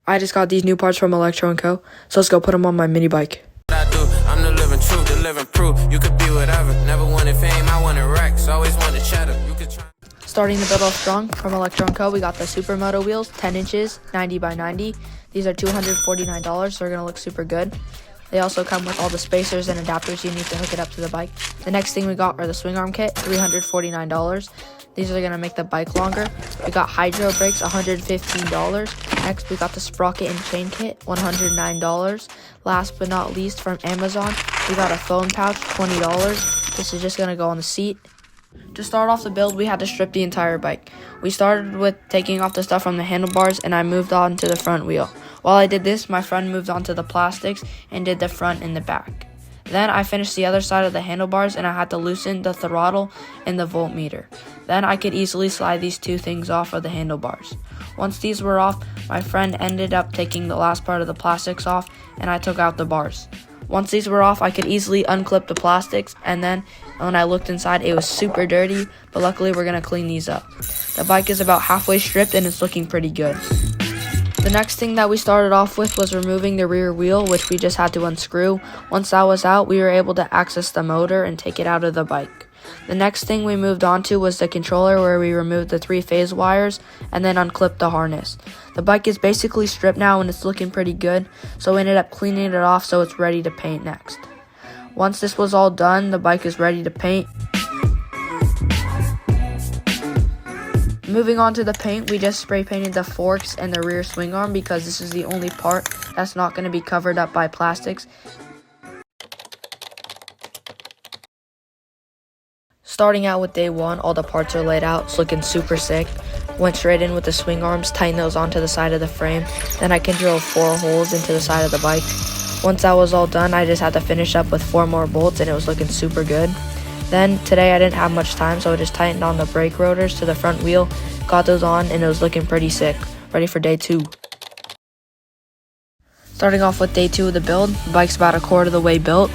I just got these new parts from ELECTRO, so let's go put them on my mini bike. I'm the living truth, the living proof. You could be whatever. Never wanted fame, I wanted racks. Always wanted cheddar. You could try. Starting the build off strong from ELECTRO, we got the supermoto wheels, 10 inches, 90 by 90. These are $249, so they're gonna look super good. They also come with all the spacers and adapters you need to hook it up to the bike. The next thing we got are the swing arm kit, $349. These are gonna make the bike longer. We got hydro brakes, $115. Next, we got the sprocket and chain kit, $109. Last but not least, from Amazon, we got a phone pouch, $20. This is just gonna go on the seat. To start off the build, we had to strip the entire bike. We started with taking off the stuff from the handlebars, and I moved on to the front wheel. While I did this, my friend moved on to the plastics and did the front and the back. Then I finished the other side of the handlebars, and I had to loosen the throttle and the voltmeter. Then I could easily slide these two things off of the handlebars. Once these were off, my friend ended up taking the last part of the plastics off, and I took out the bars. Once these were off, I could easily unclip the plastics, and then when I looked inside, it was super dirty, but luckily we're going to clean these up. The bike is about halfway stripped, and it's looking pretty good. The next thing that we started off with was removing the rear wheel, which we just had to unscrew. Once that was out, we were able to access the motor and take it out of the bike. The next thing we moved on to was the controller, where we removed the 3-phase wires and then unclipped the harness. The bike is basically stripped now and it's looking pretty good, so we ended up cleaning it off so it's ready to paint next. Once this was all done, the bike is ready to paint. Moving on to the paint, we just spray painted the forks and the rear swing arm because this is the only part that's not going to be covered up by plastics. Starting out with day one, all the parts are laid out. It's looking super sick. Went straight in with the swing arms, tighten those onto the side of the frame. Then I can drill 4 holes into the side of the bike. Once that was all done, I just had to finish up with 4 more bolts, and it was looking super good. Then today I didn't have much time, so I just tightened on the brake rotors to the front wheel, got those on, and it was looking pretty sick. Ready for day 2. Starting off with day 2 of the build, the bike's about a quarter of the way built.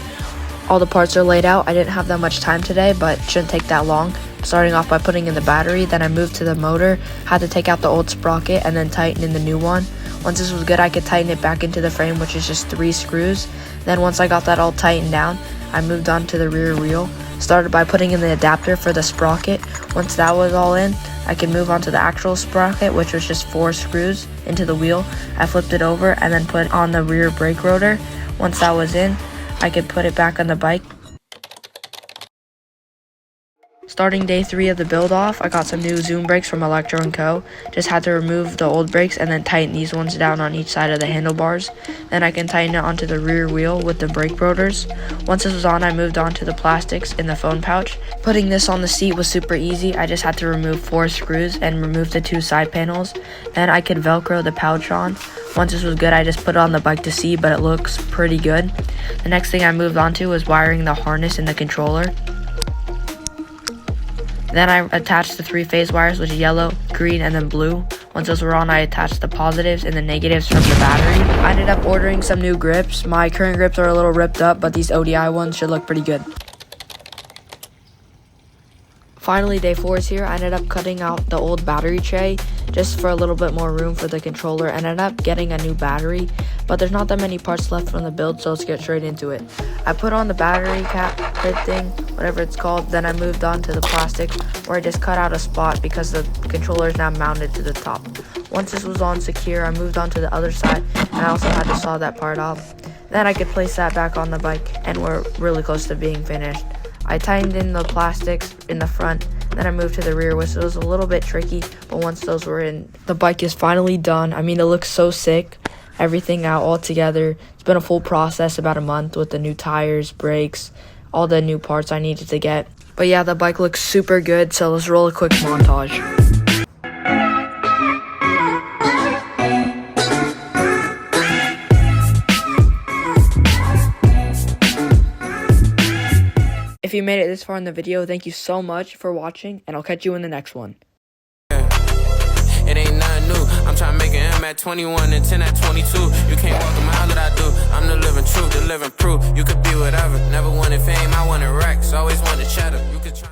All the parts are laid out. I didn't have that much time today, but it shouldn't take that long. Starting off by putting in the battery, then I moved to the motor, had to take out the old sprocket and then tighten in the new one. Once this was good, I could tighten it back into the frame, which is just 3 screws. Then once I got that all tightened down, I moved on to the rear wheel. Started by putting in the adapter for the sprocket. Once that was all in, I could move on to the actual sprocket, which was just 4 screws into the wheel. I flipped it over and then put on the rear brake rotor. Once that was in, I could put it back on the bike. Starting day 3 of the build off, I got some new zoom brakes from ELECTRO. Just had to remove the old brakes and then tighten these ones down on each side of the handlebars. Then I can tighten it onto the rear wheel with the brake rotors. Once this was on, I moved on to the plastics in the phone pouch. Putting this on the seat was super easy. I just had to remove 4 screws and remove the 2 side panels. Then I could velcro the pouch on. Once this was good, I just put it on the bike to see, but it looks pretty good. The next thing I moved on to was wiring the harness and the controller. Then I attached the 3-phase wires, which is yellow, green, and then blue. Once those were on, I attached the positives and the negatives from the battery. I ended up ordering some new grips. My current grips are a little ripped up, but these ODI ones should look pretty good. Finally, day 4 is here. I ended up cutting out the old battery tray just for a little bit more room for the controller, and ended up getting a new battery, but there's not that many parts left from the build, so let's get straight into it. I put on the battery cap lid thing, whatever it's called, then I moved on to the plastic, where I just cut out a spot because the controller is now mounted to the top. Once this was on secure, I moved on to the other side, and I also had to saw that part off. Then I could place that back on the bike, and we're really close to being finished. I tightened in the plastics in the front, then I moved to the rear, which was a little bit tricky, but once those were in, the bike is finally done. I mean, it looks so sick. Everything out all together. It's been a full process, about a month, with the new tires, brakes, all the new parts I needed to get. But yeah, the bike looks super good, so let's roll a quick montage. If you made it this far in the video, thank you so much for watching, and I'll catch you in the next one. It ain't nothing new. I'm trying to make an M at 21 and 10 at 22. You can't walk a mile that I do. I'm the living truth, the living proof. You could be whatever. Never wanted fame, I wanted racks. Always wanted cheddar. You could try.